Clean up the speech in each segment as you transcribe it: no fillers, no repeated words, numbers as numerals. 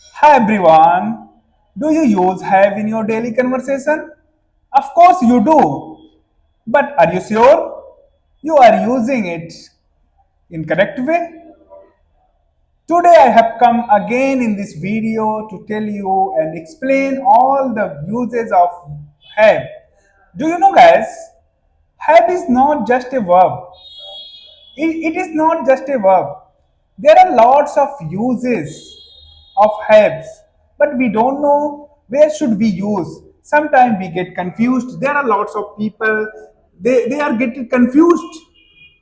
Hi everyone. Do you use have in your daily conversation? Of course you do. But are you sure you are using it in correct way? Today I have come again in this video to tell you and explain all the uses of have. Do you know guys? Have is not just a verb. It is not just a verb. There are lots of uses of haves, but we don't know where should we use. Sometimes we get confused. There are lots of people, they are getting confused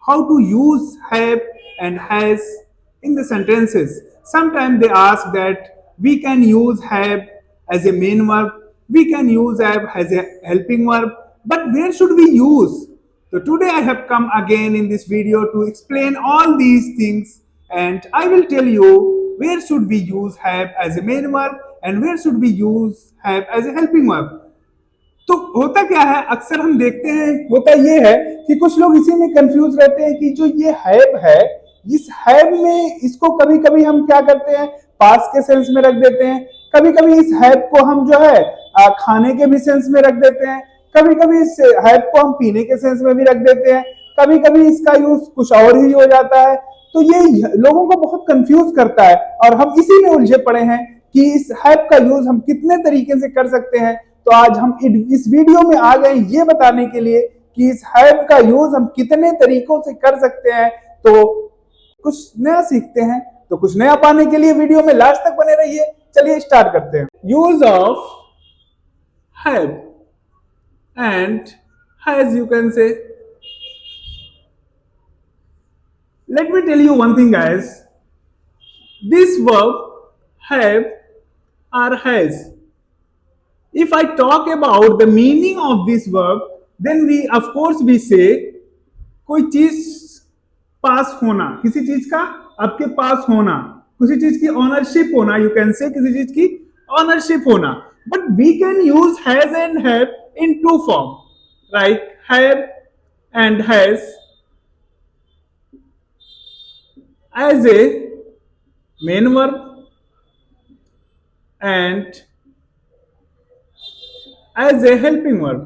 how to use have and has in the sentences. Sometimes they ask that we can use have as a main verb, we can use have as a helping verb, but where should we use? So today I have come again in this video to explain all these things, and I will tell you where should we use have as a main verb and where should we use have as a helping verb. तो होता क्या है, अक्सर हम देखते हैं होता ये है कि कुछ लोग इसी में कंफ्यूज रहते हैं कि जो ये हैव है, इस हैव में इसको कभी कभी हम क्या करते हैं, पास के सेंस में रख देते हैं, कभी कभी इस हैव को हम जो है खाने के भी सेंस में रख देते हैं, कभी कभी इस हैव को हम पीने के सेंस में भी रख देते हैं, कभी कभी इसका यूज कुछ और ही हो जाता है। तो ये लोगों को बहुत कंफ्यूज करता है और हम इसी में उलझे पड़े हैं कि इस हैव का यूज हम कितने तरीके से कर सकते हैं। तो आज हम इस वीडियो में आ गए ये बताने के लिए कि इस हैव का यूज हम कितने तरीकों से कर सकते हैं। तो कुछ नया सीखते हैं, तो कुछ नया पाने के लिए वीडियो में लास्ट तक बने रहिए। चलिए स्टार्ट करते हैं। Use of have and has, you can say, let me tell you one thing guys, this verb have or has, if I talk about the meaning of this verb, then we of course we say कोई चीज पास होना, किसी चीज का आपके पास होना, किसी चीज की ऑनरशिप होना, यू कैन से किसी चीज की ऑनरशिप होना। But we can use has and have in two form, right? Have and has as a main verb and as a helping verb.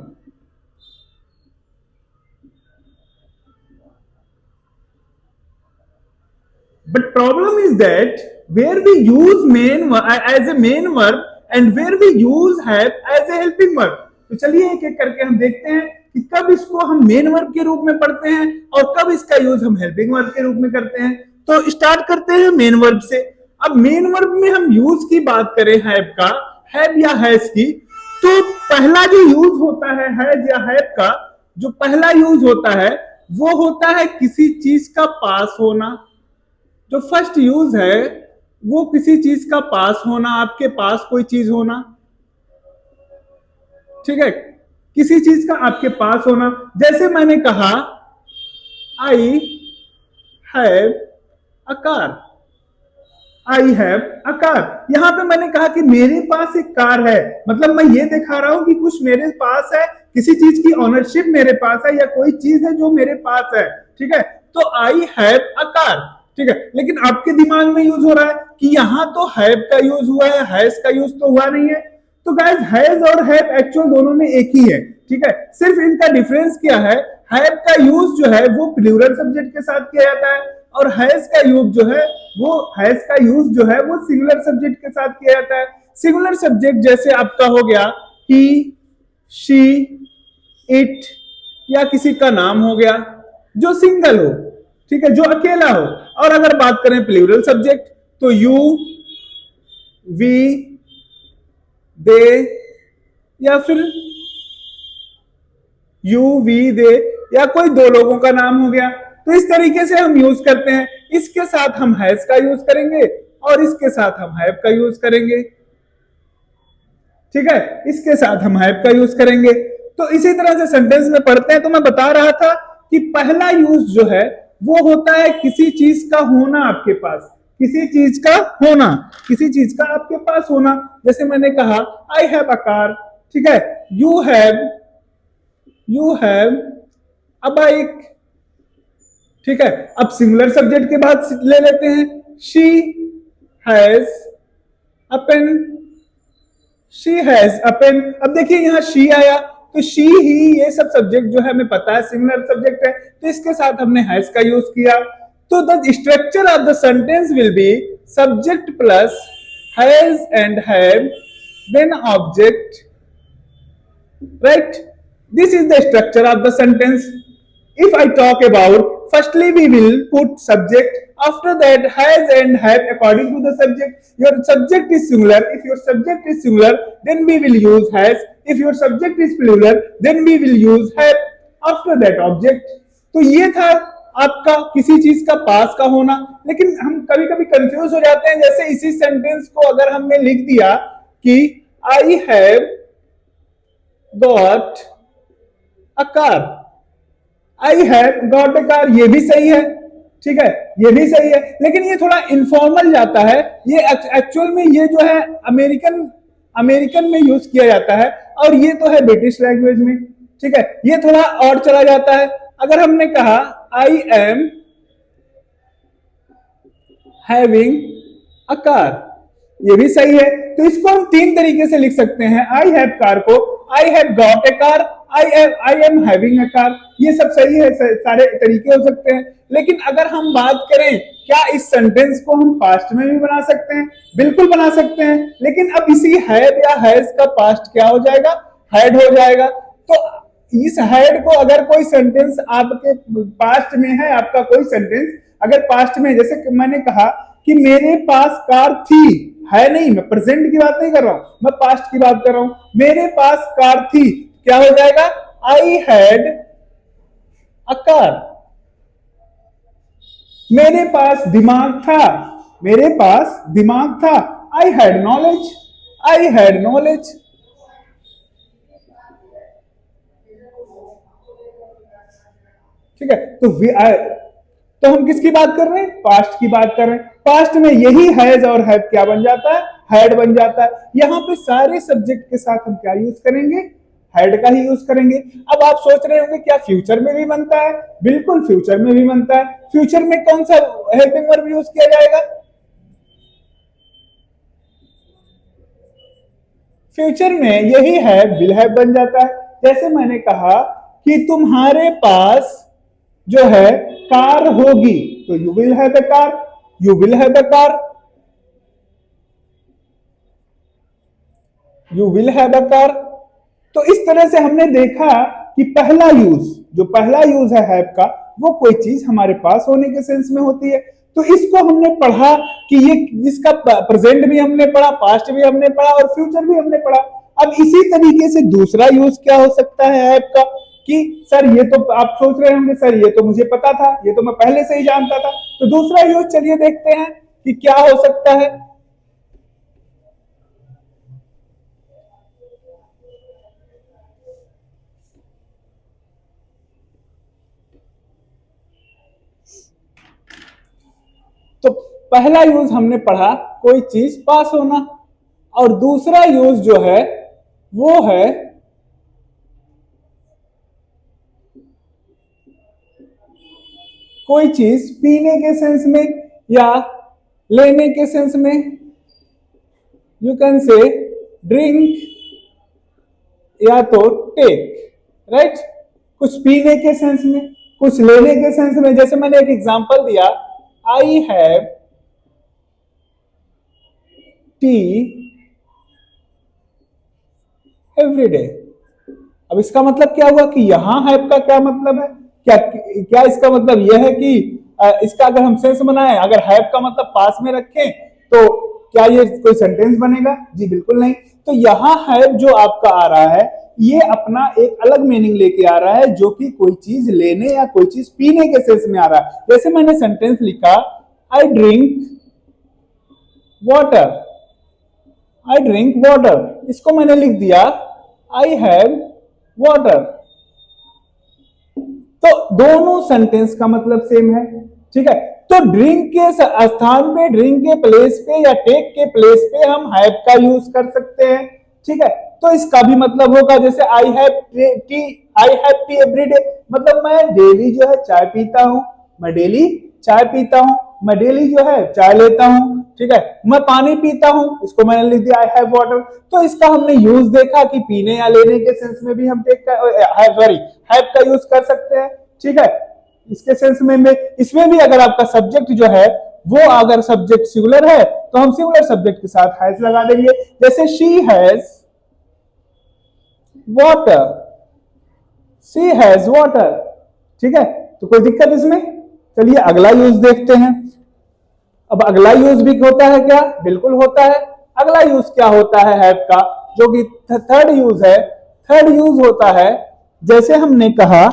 But problem is that where we use main as a main verb and where we use have as a helping verb. तो चलिए एक एक करके हम देखते हैं कि कब इसको हम मेन वर्ब के रूप में पढ़ते हैं और कब इसका यूज हम हेल्पिंग वर्ब के रूप में करते हैं। तो स्टार्ट करते हैं मेन वर्ब से। अब मेन वर्ब में हम यूज की बात करें हैव का, हैव या हैज की, तो पहला जो यूज होता है हैज या हैव का, जो पहला यूज होता है वो होता है किसी चीज का पास होना। जो फर्स्ट यूज है वो किसी चीज का पास होना, आपके पास कोई चीज होना, ठीक है, किसी चीज का आपके पास होना। जैसे मैंने कहा आई have a car, I have a car, यहां पे मैंने कहा कि मेरे पास एक कार है, मतलब मैं ये दिखा रहा हूं कि कुछ मेरे पास है, किसी चीज की ऑनरशिप मेरे पास है या कोई चीज है जो मेरे पास है, ठीक है। तो आई हैव अ कार, ठीक है। लेकिन आपके दिमाग में यूज हो रहा है कि यहां तो हैव का यूज हुआ है, हैज का यूज तो हुआ नहीं है। तो गाइस हैज और हैव एक्चुअल दोनों में एक ही है, ठीक है। सिर्फ इनका डिफरेंस क्या है, हैव का यूज जो है वो प्लूरल सब्जेक्ट के साथ किया जाता है और हैज का यूज जो है वो सिंगुलर सब्जेक्ट के साथ किया जाता है। सिंगुलर सब्जेक्ट जैसे आपका हो गया ही, शी, इट, या किसी का नाम हो गया जो सिंगल हो, ठीक है, जो अकेला हो। और अगर बात करें प्लूरल सब्जेक्ट तो यू, वी, दे, या फिर यू, वी, दे, या कोई दो लोगों का नाम हो गया। तो इस तरीके से हम यूज करते हैं। इसके साथ हम हैज का यूज करेंगे और इसके साथ हम हैव का यूज करेंगे, ठीक है, इसके साथ हम हैव का यूज करेंगे। तो इसी तरह से सेंटेंस में पढ़ते हैं। तो मैं बता रहा था कि पहला यूज जो है वो होता है किसी चीज का होना आपके पास, किसी चीज का होना, किसी चीज का आपके पास होना। जैसे मैंने कहा आई हैव अ कार, ठीक है, यू हैव अ बाइक, ठीक है। अब सिंगुलर सब्जेक्ट के बाद ले लेते हैं she has a pen, she has a pen. अब देखिए यहाँ शी आया तो शी ही, ये सब सब्जेक्ट जो है हमें पता है सिंगुलर सब्जेक्ट है, तो इसके साथ हमने हैज का यूज किया। तो the structure of the sentence will be subject plus has and have then object, right? This is the structure of the sentence. If I talk about, firstly we will put subject, after that has and have according to the subject. Your subject is singular, if your subject is singular then we will use has, if your subject is plural then we will use have, after that object. तो ये था आपका किसी चीज का पास का होना। लेकिन हम कभी कभी कंफ्यूज हो जाते हैं, जैसे इसी सेंटेंस को अगर हमने लिख दिया कि I have got a car, I have got a car, ये भी सही है, ठीक है, ये भी सही है, लेकिन ये थोड़ा इनफॉर्मल जाता है। ये एक्चुअल में ये जो है अमेरिकन में यूज किया जाता है और ये तो है ब्रिटिश लैंग्वेज में, ठीक है, ये थोड़ा और चला जाता है। अगर हमने कहा आई एम हैविंग अ कार, ये भी सही है। तो इसको हम तीन तरीके से लिख सकते हैं, आई हैव कार को I have got a car, I am having a car, ये सब सही है, सारे तरीके हो सकते हैं। लेकिन अगर हम बात करें क्या इस सेंटेंस को हम पास्ट में भी बना सकते हैं, बिल्कुल बना सकते हैं, लेकिन अब इसी हैव या हैज का पास्ट क्या हो जाएगा, हैड हो जाएगा। तो इस हैड को अगर कोई सेंटेंस आपके पास्ट में है, आपका कोई सेंटेंस अगर पास्ट में, जैसे मैंने कहा कि मेरे पास कार थी, है नहीं, मैं प्रेजेंट की बात नहीं कर रहा हूं, मैं पास्ट की बात कर रहा हूं, मेरे पास कार थी, क्या हो जाएगा, आई हैड अ कार। मेरे पास दिमाग था, मेरे पास दिमाग था, I had knowledge, I had knowledge. ठीक है, तो हम किसकी बात कर रहे हैं, पास्ट की बात कर रहे हैं। पास्ट में यही हैज और हैव क्या बन जाता है, हैड बन जाता है। यहां पे सारे सब्जेक्ट के साथ हम क्या यूज करेंगे, हैड का ही यूज करेंगे। अब आप सोच रहे होंगे क्या फ्यूचर में भी बनता है, बिल्कुल फ्यूचर में भी बनता है। फ्यूचर में कौन सा हेल्पिंग वर्ब यूज किया जाएगा, फ्यूचर में यही है विल हैव बन जाता है। जैसे मैंने कहा कि तुम्हारे पास जो है कार होगी, तो you will have a car, you will have a car, you will have a car. तो इस तरह से हमने देखा कि पहला यूज है हैव का, वो कोई चीज हमारे पास होने के सेंस में होती है। तो इसको हमने पढ़ा कि ये इसका प्रेजेंट भी हमने पढ़ा, पास्ट भी हमने पढ़ा और फ्यूचर भी हमने पढ़ा। अब इसी तरीके से दूसरा यूज क्या हो सकता है हैव का, कि सर ये तो आप सोच रहे होंगे सर ये तो मुझे पता था, ये तो मैं पहले से ही जानता था। तो दूसरा यूज चलिए देखते हैं कि क्या हो सकता है। तो पहला यूज हमने पढ़ा कोई चीज पास होना, और दूसरा यूज जो है वो है कोई चीज पीने के सेंस में या लेने के सेंस में। यू कैन से ड्रिंक या तो टेक, राइट, कुछ पीने के सेंस में, कुछ लेने के सेंस में। जैसे मैंने एक एग्जांपल दिया, I have T every day. अब इसका मतलब क्या हुआ कि यहां हैव का क्या मतलब है, क्या इसका मतलब यह है कि इसका अगर हम सेंस बनाएं, अगर हैव का मतलब पास में रखें तो क्या ये कोई सेंटेंस बनेगा, जी बिल्कुल नहीं। तो यहां हैव जो आपका आ रहा है ये अपना एक अलग मीनिंग लेके आ रहा है, जो कि कोई चीज लेने या कोई चीज पीने के सेंस में आ रहा है। जैसे मैंने सेंटेंस लिखा, I drink water, I drink water, इसको मैंने लिख दिया आई हैव वाटर। तो दोनों सेंटेंस का मतलब सेम है, ठीक है। तो ड्रिंक के स्थान पे, ड्रिंक के प्लेस पे या टेक के प्लेस पे हम हैव का यूज कर सकते हैं, ठीक है। तो इसका भी मतलब होगा, जैसे I have T every day, मतलब मैं डेली जो है चाय पीता हूं, मैं डेली चाय पीता हूं। मैं डेली जो है चाय लेता हूं, ठीक है। मैं पानी पीता हूं, इसको मैंने लिख दिया आई हैव वाटर। तो इसका हमने यूज देखा कि पीने या लेने के सेंस में भी हम सॉरी हैव का यूज कर सकते हैं, ठीक है। इसके सेंस में इसमें भी अगर आपका सब्जेक्ट जो है वो अगर सब्जेक्ट सिंगुलर है तो हम सिंगुलर सब्जेक्ट के साथ हैज लगा देंगे। जैसे she has water, she has water, ठीक है। तो कोई दिक्कत इसमें? चलिए अगला यूज देखते हैं। अब अगला यूज भी होता है क्या? बिल्कुल होता है। अगला यूज क्या होता है हैव का, जो कि थर्ड यूज है। थर्ड यूज होता है जैसे हमने कहा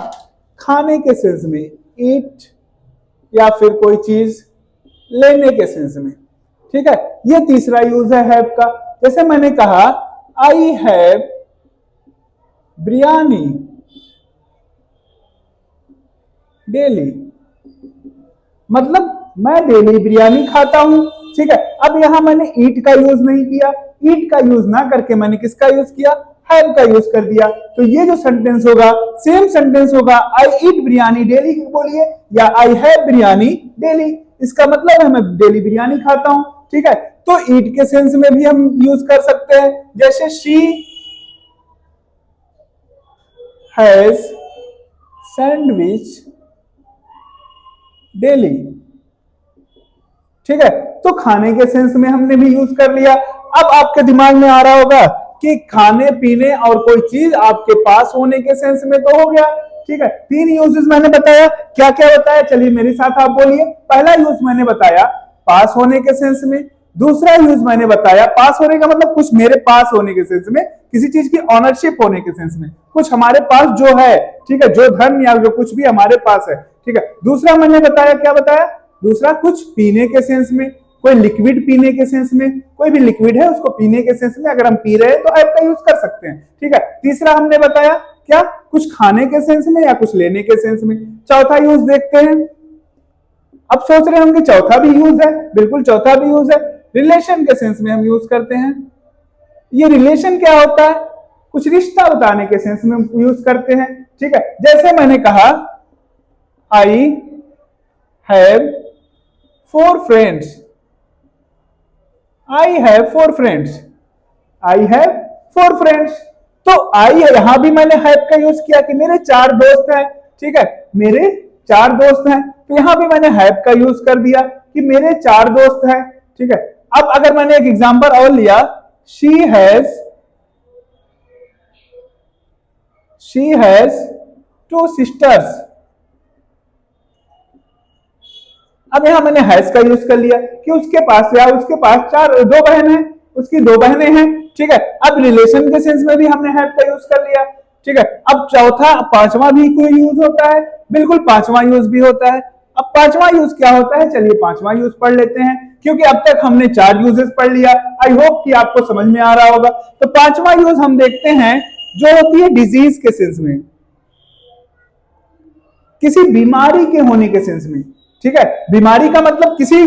खाने के सेंस में, ईट, या फिर कोई चीज लेने के सेंस में, ठीक है। ये तीसरा यूज है हैव का। जैसे मैंने कहा आई हैव बिरयानी डेली, मतलब मैं डेली बिरयानी खाता हूं, ठीक है। अब यहां मैंने ईट का यूज नहीं किया, ईट का यूज ना करके मैंने किसका यूज किया? हैव का यूज कर दिया। तो ये जो सेंटेंस होगा सेम सेंटेंस होगा, आई ईट बिरयानी डेली बोलिए या आई हैव बिरयानी डेली। इसका मतलब है मैं डेली बिरयानी खाता हूं, ठीक है। तो ईट के सेंस में भी हम यूज कर सकते हैं। जैसे शी हैज सैंडविच डेली, ठीक है। तो खाने के सेंस में हमने भी यूज कर लिया। अब आपके दिमाग में आ रहा होगा कि खाने पीने और कोई चीज आपके पास होने के सेंस में तो हो गया, ठीक है। तीन यूजेस मैंने बताया, क्या क्या बताया? चलिए मेरे साथ आप बोलिए। पहला यूज मैंने बताया पास होने के सेंस में। दूसरा यूज मैंने बताया पास होने का मतलब कुछ मेरे पास होने के सेंस में, किसी चीज की ऑनरशिप होने के सेंस में, कुछ हमारे पास जो है, ठीक है, जो धन या जो कुछ भी हमारे पास है, ठीक है। दूसरा मैंने बताया, क्या बताया? दूसरा कुछ पीने के सेंस में, कोई लिक्विड पीने के सेंस में, कोई भी लिक्विड है उसको पीने के सेंस में अगर हम पी रहे हैं तो हैव का यूज कर सकते हैं, ठीक है। तीसरा हमने बताया क्या? कुछ खाने के सेंस में या कुछ लेने के सेंस में। चौथा यूज देखते हैं। अब सोच रहे होंगे चौथा भी यूज है, बिल्कुल चौथा भी यूज है, रिलेशन के सेंस में हम यूज करते हैं। ये रिलेशन क्या होता है? कुछ रिश्ता बताने के सेंस में यूज करते हैं, ठीक है। जैसे मैंने कहा I have 4 friends, I have 4 friends, I have 4 friends. तो आई यहां भी मैंने हैव का यूज किया कि मेरे 4 दोस्त हैं, ठीक है, मेरे 4 दोस्त हैं। तो यहां भी मैंने हैव का यूज कर दिया कि मेरे 4 दोस्त हैं, ठीक है। अब अगर मैंने एक एग्जांपल और लिया, शी हैज 2 सिस्टर्स। अब यहां मैंने हैज का यूज कर लिया कि उसके पास या उसके पास 2 बहन है, उसकी 2 बहनें हैं, ठीक है। अब रिलेशन के सेंस में भी हमने हैव का यूज कर लिया, ठीक है। अब चौथा पांचवा भी कोई यूज होता है, बिल्कुल पांचवा यूज भी होता है। अब पांचवा यूज क्या होता है? चलिए पांचवा यूज पढ़ लेते हैं, क्योंकि अब तक हमने 4 यूजेस पढ़ लिया। आई होप कि आपको समझ में आ रहा होगा। तो पांचवा यूज हम देखते हैं जो होती है डिजीज के सेंस में, किसी बीमारी के होने के सेंस में, ठीक है। बीमारी का मतलब किसी,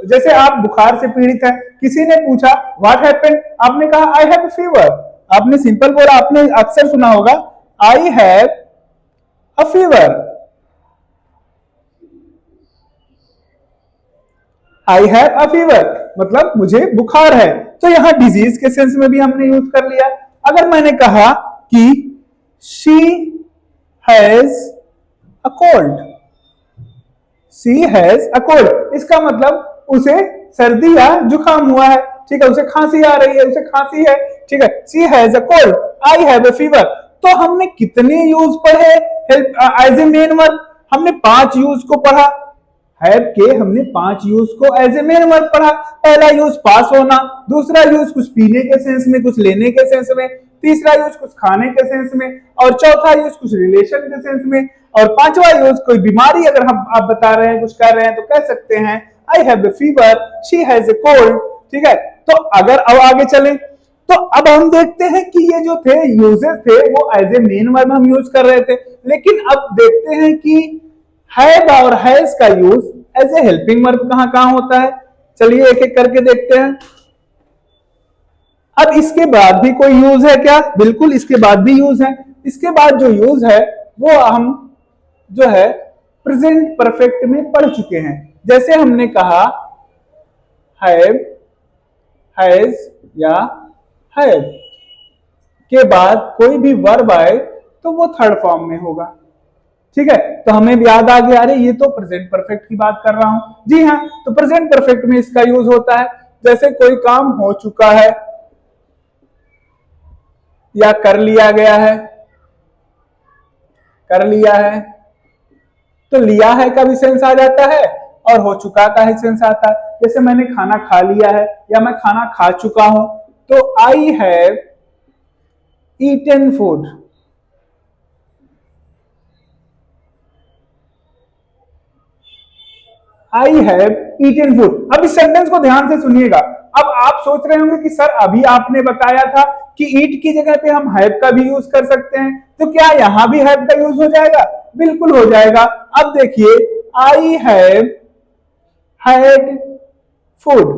जैसे आप बुखार से पीड़ित हैं, किसी ने पूछा व्हाट हैपेंड, आपने कहा आई हैव फीवर। आपने सिंपल बोला, आपने अक्सर सुना होगा आई have a fever, I have a fever मतलब मुझे बुखार है। तो यहां डिजीज के सेंस में भी हमने यूज कर लिया। अगर मैंने कहा कि she has a cold, she has a cold, इसका मतलब उसे सर्दी या जुकाम हुआ है, ठीक है, उसे खांसी आ रही है, उसे खांसी है, ठीक है। She has a cold, I have a fever. तो हमने कितने यूज पढ़े help as a main verb? हमने 5 यूज को पढ़ा। हैव के हमने 5 यूज को एज ए मेन वर्ब पढ़ा। पहला यूज पास होना, दूसरा यूज कुछ पीने के सेंस में, कुछ लेने के सेंस में, तीसरा यूज कुछ खाने के सेंस में, और चौथा यूज कुछ रिलेशन के सेंस में, और पांचवा यूज कोई बीमारी अगर हम आप बता रहे हैं, कुछ कर रहे हैं, तो कह सकते हैं I have a fever, she has a cold, ठीक है। तो अगर अब आगे चलें तो अब हम देखते हैं कि ये जो थे यूजेस थे वो एज ए मेन वर्ब हम यूज कर रहे थे, लेकिन अब देखते हैं कि हैव और हैज का use as a helping verb कहां कहां होता है। चलिए एक एक करके देखते हैं। अब इसके बाद भी कोई यूज है क्या? बिल्कुल इसके बाद भी यूज है। इसके बाद जो यूज है वो हम जो है प्रेजेंट परफेक्ट में पढ़ चुके हैं। जैसे हमने कहा हैव, हैज या हैव के बाद कोई भी वर्ब आए तो वो थर्ड फॉर्म में होगा। ठीक है, तो हमें याद आ गया, अरे ये तो प्रेजेंट परफेक्ट की बात कर रहा हूं। जी हाँ, तो प्रेजेंट परफेक्ट में इसका यूज होता है जैसे कोई काम हो चुका है या कर लिया गया है, कर लिया है तो लिया है का भी सेंस आ जाता है और हो चुका का ही सेंस आता है। जैसे मैंने खाना खा लिया है या मैं खाना खा चुका हूं, तो I have eaten food. I have eaten food. अब इस सेंटेंस को ध्यान से सुनिएगा। अब आप सोच रहे होंगे कि सर अभी आपने बताया था कि ईट की जगह पे हम हैव का भी यूज कर सकते हैं, तो क्या यहां भी हैव का यूज हो जाएगा? बिल्कुल हो जाएगा। अब देखिए, आई हैव हैड फूड।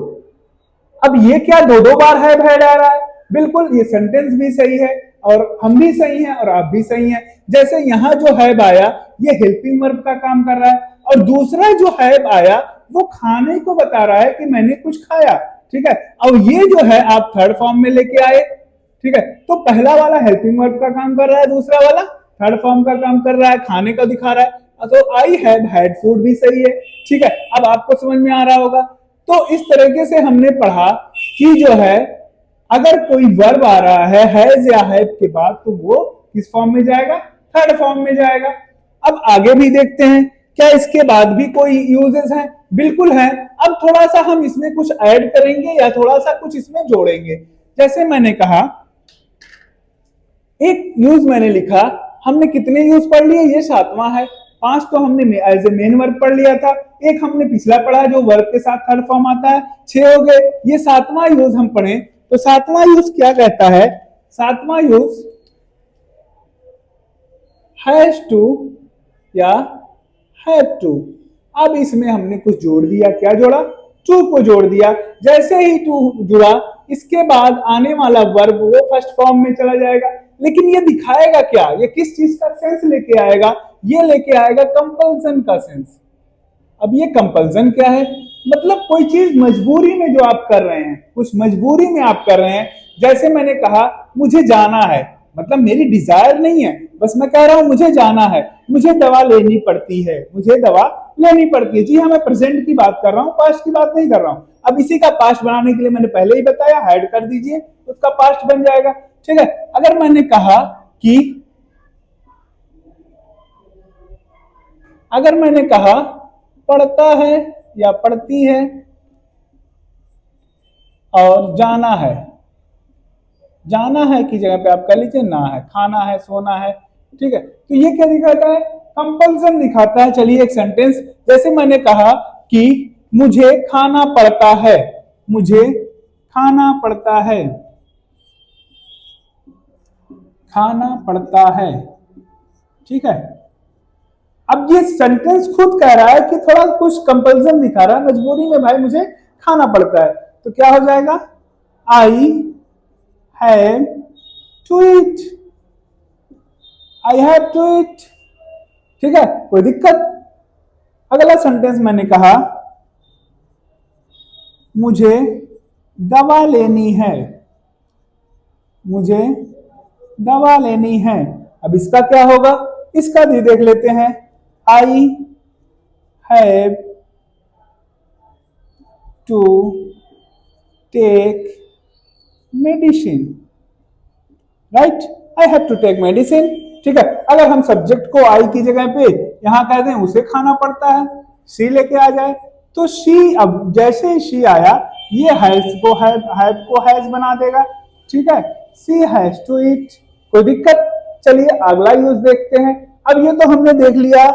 अब ये क्या दो दो बार हैव हैड आ रहा है? बिल्कुल, ये सेंटेंस भी सही है और हम भी सही हैं और आप भी सही हैं। जैसे यहां जो हैव आया ये हेल्पिंग वर्ब का काम कर रहा है और दूसरा जो हैव आया वो खाने को बता रहा है कि मैंने कुछ खाया। ठीक है, अब ये जो है आप थर्ड फॉर्म में लेके आए। ठीक है, तो पहला वाला हेल्पिंग वर्ब का काम कर रहा है, दूसरा वाला थर्ड फॉर्म का काम कर रहा है, खाने का दिखा रहा है। तो आई हैव हैड फूड भी सही है। ठीक है, अब आपको समझ में आ रहा होगा। तो इस तरीके से हमने पढ़ा कि जो है अगर कोई वर्ब आ रहा है हैज या हैव के बाद तो वो किस फॉर्म में जाएगा? थर्ड फॉर्म में जाएगा। अब आगे भी देखते हैं, क्या इसके बाद भी कोई यूजेस हैं? बिल्कुल है। अब थोड़ा सा हम इसमें कुछ ऐड करेंगे या थोड़ा सा कुछ इसमें जोड़ेंगे। जैसे मैंने कहा, एक यूज मैंने लिखा, हमने कितने यूज पढ़ लिए? ये 7वां है। 5 तो हमने एज ए मेन वर्ब पढ़ लिया था, एक हमने पिछला पढ़ा जो वर्ब के साथ थर्ड फॉर्म आता है, 6 हो गए। ये 7वां यूज हम पढ़े, तो 7वां यूज क्या कहता है? 7वां यूज हैज टू या हैव टू। अब इसमें हमने कुछ जोड़ दिया। क्या जोड़ा? टू को जोड़ दिया। जैसे ही टू जुड़ा, इसके बाद आने वाला वर्ब वो फर्स्ट फॉर्म में चला जाएगा। लेकिन ये दिखाएगा क्या? ये किस चीज का सेंस लेके आएगा? ये लेके आएगा कंपल्सन का सेंस। अब ये कंपल्सन क्या है? मतलब कोई चीज मजबूरी में जो आप कर रहे हैं, कुछ मजबूरी में आप कर रहे हैं। जैसे मैंने कहा मुझे जाना है, मतलब मेरी डिजायर नहीं है, बस मैं कह रहा हूं मुझे जाना है, मुझे दवा लेनी पड़ती है, मुझे दवा लेनी पड़ती है। जी हाँ, मैं प्रेजेंट की बात कर रहा हूं, पास्ट की बात नहीं कर रहा हूं। अब इसी का पास्ट बनाने के लिए मैंने पहले ही बताया, ऐड कर दीजिए, उसका पास्ट बन जाएगा। ठीक है, अगर मैंने कहा कि अगर मैंने कहा पढ़ता है या पढ़ती है और जाना है, जाना है की जगह पे आप कह लीजिए ना है, खाना है, सोना है। ठीक है, तो ये क्या दिखाता है? कंपल्सन दिखाता है। चलिए एक सेंटेंस, जैसे मैंने कहा कि मुझे खाना पड़ता है, मुझे खाना पड़ता है, खाना पड़ता है। ठीक है, अब ये सेंटेंस खुद कह रहा है कि थोड़ा कुछ कंपल्सन दिखा रहा है, मजबूरी में भाई मुझे खाना पड़ता है। तो क्या हो जाएगा? I have to eat, I have to eat. ठीक है, कोई दिक्कत? अगला सेंटेंस मैंने कहा मुझे दवा लेनी है, मुझे दवा लेनी है। अब इसका क्या होगा? इसका भी देख लेते हैं। I have to take medicine, right? I have to take medicine. ठीक है, अगर हम सब्जेक्ट को आई की जगह पे यहां कह दें उसे खाना पड़ता है, सी लेके आ जाए, तो शी, अब जैसे ही शी आया ये हैज को हैज बना देगा। ठीक है, सी हैज टू ईट। कोई दिक्कत? चलिए अगला यूज देखते हैं। अब ये तो हमने देख लिया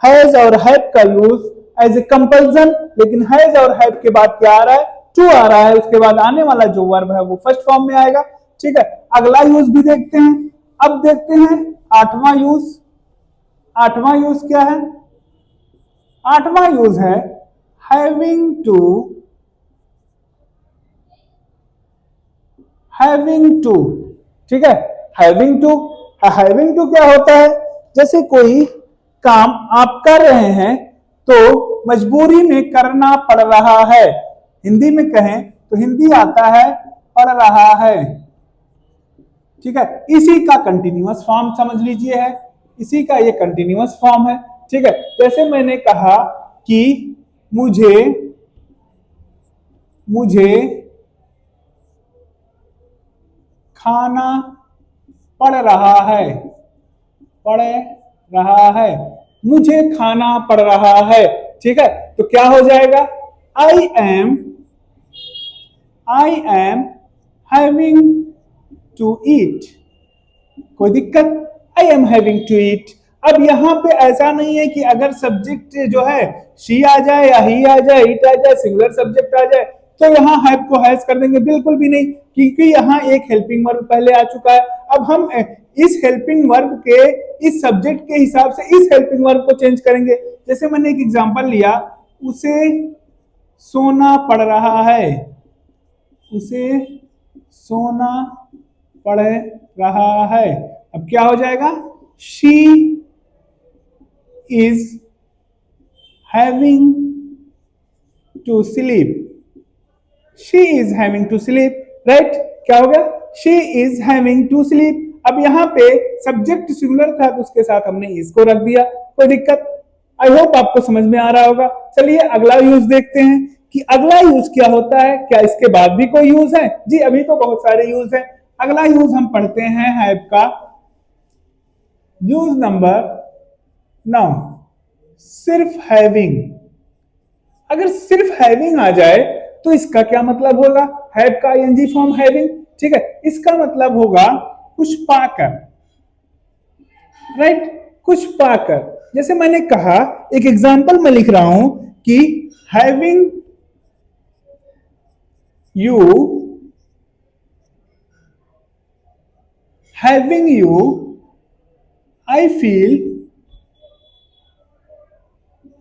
हैज और हैव का यूज एज ए कंपल्सन, लेकिन हैज और हैव के बाद क्या आ रहा है? टू आ रहा है, उसके बाद आने वाला जो वर्ब है वो फर्स्ट फॉर्म में आएगा। ठीक है, अगला यूज भी देखते हैं। अब देखते हैं 8वां यूज। 8वां यूज क्या है? 8वां यूज है हैविंग टू, हैविंग टू। ठीक है, हैविंग टू, हैविंग टू क्या होता है? जैसे कोई काम आप कर रहे हैं तो मजबूरी में करना पड़ रहा है। हिंदी में कहें तो हिंदी आता है पढ़ रहा है। ठीक है, इसी का कंटिन्यूअस फॉर्म समझ लीजिए है, इसी का ये कंटिन्यूअस फॉर्म है। ठीक है, जैसे मैंने कहा कि मुझे मुझे खाना पड़ रहा है, पड़ रहा है, मुझे खाना पड़ रहा है। ठीक है, तो क्या हो जाएगा, I am having to eat. कोई दिक्कत, I am having to eat. अब यहां पे ऐसा नहीं है कि अगर सब्जेक्ट जो है शी आ जाए या ही आ जाए, इट आ जाए, सिंगुलर सब्जेक्ट आ जाए तो यहाँ हैव को हैज कर देंगे, बिल्कुल भी नहीं, क्योंकि यहाँ एक हेल्पिंग वर्ब पहले आ चुका है। अब हम इस हेल्पिंग वर्ब के इस सब्जेक्ट के हिसाब से इस हेल्पिंग वर्ब को चेंज करेंगे। जैसे मैंने एक एग्जांपल लिया, उसे सोना पड़ रहा है, उसे सोना पड़ रहा है। अब क्या हो जाएगा, she is having to sleep, she is having to sleep, right. क्या हो गया, she is having to sleep. अब यहाँ पे सब्जेक्ट सिंगुलर था तो उसके साथ हमने इसको रख दिया, कोई दिक्कत। आई होप आपको समझ में आ रहा होगा। चलिए अगला यूज देखते हैं कि अगला यूज क्या होता है, क्या इसके बाद भी कोई यूज है? जी अभी तो बहुत सारे यूज है। अगला यूज हम पढ़ते हैं हैव का, यूज नंबर 9, सिर्फ हैविंग। अगर सिर्फ हैविंग आ जाए तो इसका क्या मतलब होगा, हैव का आईएनजी फॉर्म हैविंग। ठीक है, इसका मतलब होगा कुछ पाकर, राइट, कुछ पाकर। जैसे मैंने कहा, एक एग्जांपल मैं लिख रहा हूं कि having you, I feel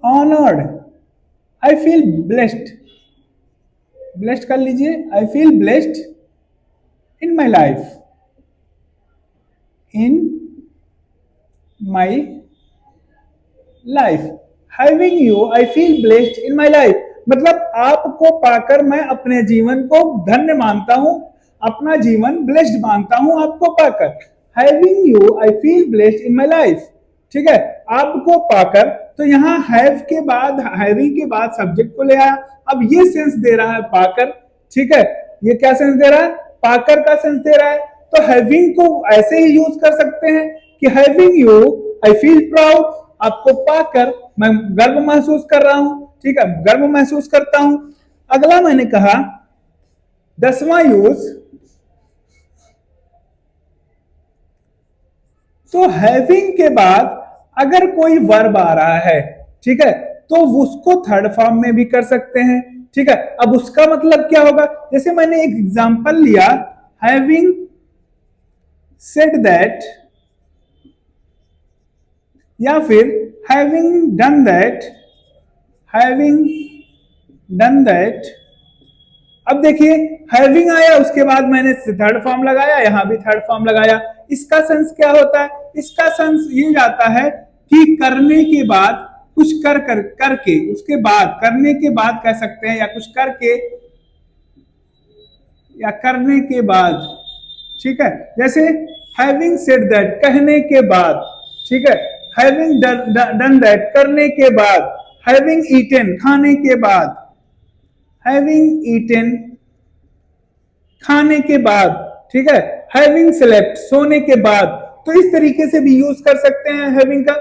honoured, I feel blessed, blessed कर लीजिए, I feel blessed in my life, in my life. Having you I feel blessed in my life, मतलब आपको पाकर मैं अपने जीवन को धन्य मानता हूं, अपना जीवन ब्लेस्ड मानता हूं आपको पाकर। Having you I feel blessed in my life. ठीक है, आपको पाकर, तो यहाँ हैव के बाद, हैविंग के बाद सब्जेक्ट को ले आया। अब ये सेंस दे रहा है पाकर। ठीक है, ये क्या सेंस दे रहा है, पाकर का सेंस दे रहा है। तो हैविंग को ऐसे ही यूज कर सकते हैं कि having you I feel proud, आपको पाकर मैं गर्व महसूस कर रहा हूं। ठीक है, गर्व महसूस करता हूं। अगला मैंने कहा 10वां यूज, तो हैविंग के बाद अगर कोई वर्ब आ रहा है, ठीक है, तो उसको थर्ड फॉर्म में भी कर सकते हैं। ठीक है, अब उसका मतलब क्या होगा, जैसे मैंने एक एग्जांपल लिया, हैविंग सेड दैट, या फिर having done that, having done that. अब देखिए हैविंग आया, उसके बाद मैंने थर्ड फॉर्म लगाया, यहां भी थर्ड फॉर्म लगाया। इसका सेंस क्या होता है, इसका सेंस ये जाता है कि करने के बाद, कुछ करके, उसके बाद, करने के बाद कह सकते हैं, या कुछ करके या करने के बाद। ठीक है, जैसे हैविंग सेड दैट, कहने के बाद। ठीक है, हैविंग डन दैट, करने के बाद। हैविंग ईटेन, खाने के बाद। हैविंग ईटेन, खाने के बाद। ठीक है, हैविंग स्लेप्ट, सोने के बाद। तो इस तरीके से भी यूज कर सकते हैं हैविंग का।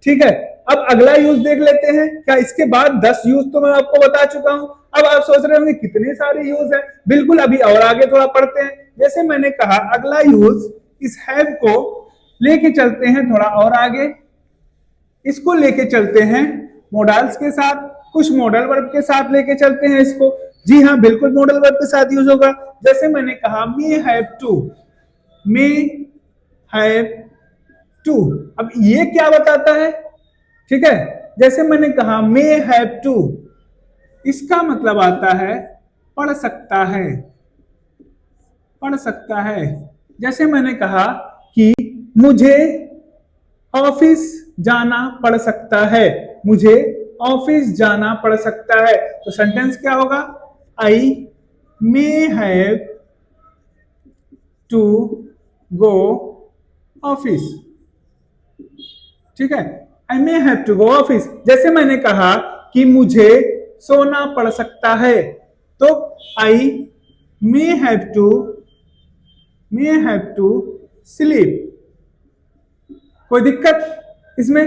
ठीक है, अब अगला यूज देख लेते हैं। क्या इसके बाद 10 यूज तो मैं आपको बता चुका हूं। अब आप सोच रहे होंगे कितने सारे यूज है, बिल्कुल, अभी और आगे थोड़ा पढ़ते हैं। जैसे मैंने कहा, अगला यूज, इस हैव को लेके चलते हैं थोड़ा और आगे, इसको लेके चलते हैं मॉडल्स के साथ, कुछ मॉडल वर्ब के साथ लेके चलते हैं इसको। जी हाँ, बिल्कुल मॉडल वर्ब के साथ यूज होगा। जैसे मैंने कहा may have to, may have to. अब ये क्या बताता है, ठीक है, जैसे मैंने कहा मे हैव टू, इसका मतलब आता है पढ़ सकता है, पढ़ सकता है। जैसे मैंने कहा कि मुझे ऑफिस जाना पड़ सकता है, मुझे ऑफिस जाना पड़ सकता है। तो सेंटेंस क्या होगा? I may have to go office. ठीक है, I may have to go office. जैसे मैंने कहा कि मुझे सोना पड़ सकता है, तो आई मे हैव टू स्लीप। कोई दिक्कत इसमें?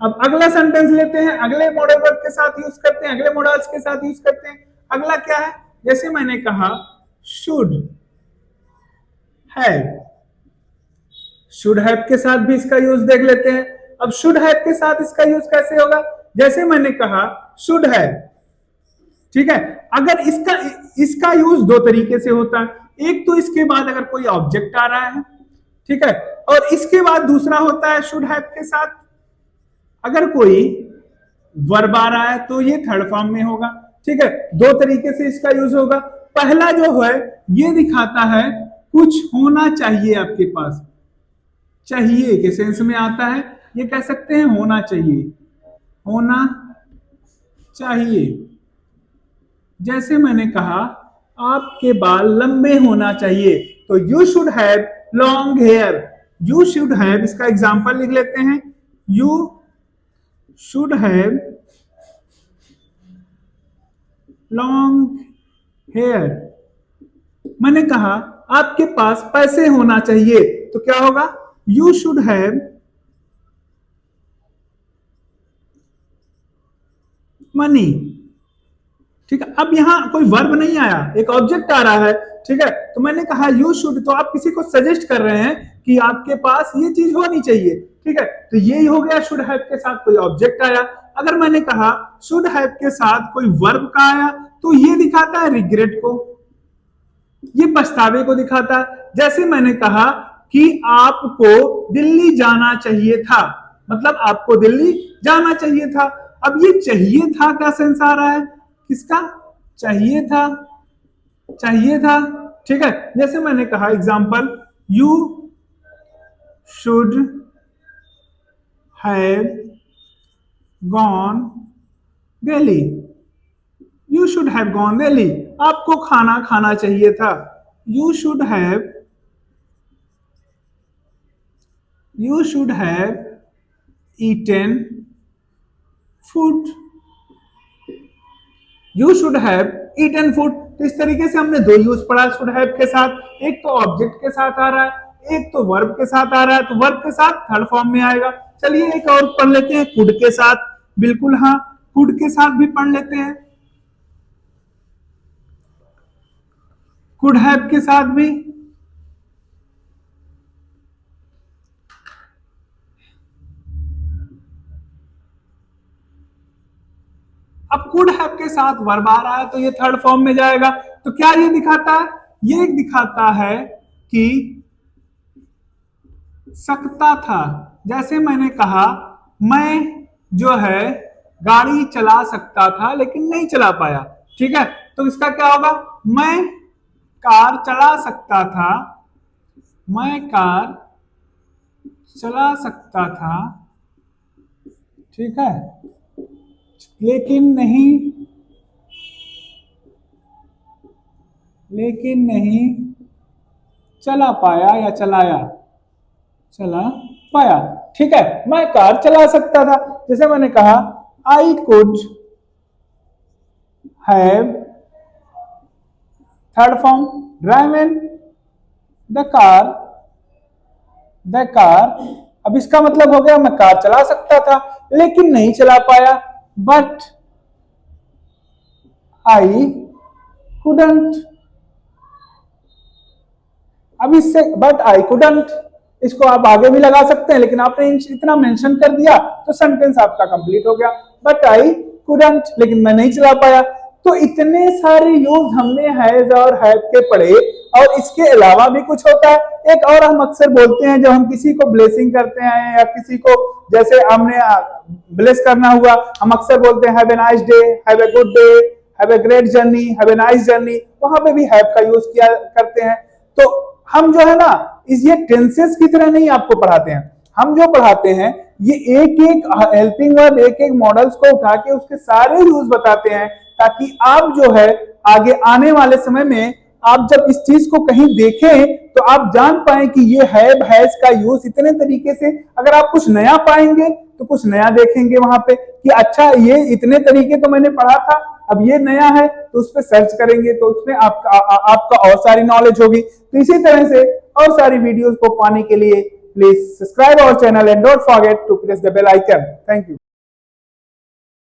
अब अगला सेंटेंस लेते हैं, अगले मॉडल वर्ब के साथ यूज करते हैं, अगले मॉडल्स के साथ यूज करते हैं। अगला क्या है? जैसे मैंने कहा शुड हैव, शुड हैव के साथ भी इसका यूज देख लेते हैं। अब शुड हैव के साथ इसका यूज कैसे होगा? जैसे मैंने कहा शुड हैव, ठीक है, अगर इसका यूज दो तरीके से होता है। एक तो इसके बाद अगर कोई ऑब्जेक्ट आ रहा है, ठीक है, और इसके बाद दूसरा होता है शुड हैव के साथ अगर कोई वर्ब आ रहा है, तो ये थर्ड फॉर्म में होगा। ठीक है, दो तरीके से इसका यूज होगा। पहला जो है ये दिखाता है कुछ होना चाहिए आपके पास, चाहिए के सेंस में आता है, ये कह सकते हैं होना चाहिए, होना चाहिए। जैसे मैंने कहा आपके बाल लंबे होना चाहिए, तो you should have long hair. You should have, इसका एग्जांपल लिख लेते हैं, you should have long hair. मैंने कहा आपके पास पैसे होना चाहिए, तो क्या होगा? You should have money. ठीक है, अब यहां कोई वर्ब नहीं आया, एक ऑब्जेक्ट आ रहा है। ठीक है, तो मैंने कहा यू शुड, तो आप किसी को सजेस्ट कर रहे हैं कि आपके पास ये चीज होनी चाहिए। ठीक है, तो ये हो गया शुड हैव के साथ कोई ऑब्जेक्ट आया। अगर मैंने कहा शुड हैव के साथ कोई वर्ब का आया, तो ये दिखाता है रिग्रेट को, ये पछतावे को दिखाता है। जैसे मैंने कहा कि आपको दिल्ली जाना चाहिए था, मतलब आपको दिल्ली जाना चाहिए था। अब ये चाहिए था का सेंस आ रहा है, किसका? चाहिए था, चाहिए था। ठीक है, जैसे मैंने कहा example, you should have gone Delhi. You should have gone Delhi, आपको खाना खाना चाहिए था। You should have eaten food. You should have eaten food. तो इस तरीके से हमने दो यूज पढ़ा शुड हैव के साथ, एक तो ऑब्जेक्ट के साथ आ रहा है, एक तो वर्ब के साथ आ रहा है। तो वर्ब के साथ थर्ड फॉर्म में आएगा। चलिए एक और पढ़ लेते हैं, कुड के साथ। बिल्कुल हाँ, कुड के साथ भी पढ़ लेते हैं, कुड हैव के साथ भी। अब कुड हैव के साथ वर्ब आ रहा है, तो ये थर्ड फॉर्म में जाएगा। तो क्या ये दिखाता है? ये दिखाता है कि सकता था। जैसे मैंने कहा मैं जो है गाड़ी चला सकता था लेकिन नहीं चला पाया। ठीक है, तो इसका क्या होगा? मैं कार चला सकता था, मैं कार चला सकता था, ठीक है, लेकिन नहीं चला पाया या चला पाया। ठीक है, मैं कार चला सकता था। जैसे मैंने कहा I could have, third form, driven the car. अब इसका मतलब हो गया मैं कार चला सकता था लेकिन नहीं चला पाया, बट आई कुडंट। अब इससे बट आई कुडंट, इसको आप आगे भी लगा सकते हैं, लेकिन आपने इतना मेंशन कर दिया तो सेंटेंस आपका कंप्लीट हो गया। बट आई कुडंट, लेकिन मैं नहीं चला पाया। तो इतने सारे यूज हमने हैज और हैव के पढ़े, और इसके अलावा भी कुछ होता है। एक और हम अक्सर बोलते हैं जब हम किसी को ब्लेसिंग करते हैं या किसी को जैसे हमने ब्लेस करना हुआ, हम अक्सर बोलते हैं have a nice day, have a good day, have a great journey, have a nice journey. वहां पे भी हैव का यूज किया करते हैं। तो हम जो है ना, इस ये टेंसेस की तरह नहीं आपको पढ़ाते हैं, हम जो पढ़ाते हैं ये एक एक हेल्पिंग वर्ब, एक एक मॉडल्स को उठा के उसके सारे यूज बताते हैं, ताकि आप जो है आगे आने वाले समय में आप जब इस चीज को कहीं देखें तो आप जान पाए कि ये हैव हैज का यूज इतने तरीके से, अगर आप कुछ नया पाएंगे तो कुछ नया देखेंगे वहां पे कि अच्छा ये इतने तरीके तो मैंने पढ़ा था, अब ये नया है, तो उस पर सर्च करेंगे तो उसमें आपका और सारी नॉलेज होगी। तो इसी तरह से और सारी वीडियोस को पाने के लिए please subscribe our channel and don't forget to press the bell icon. Thank you.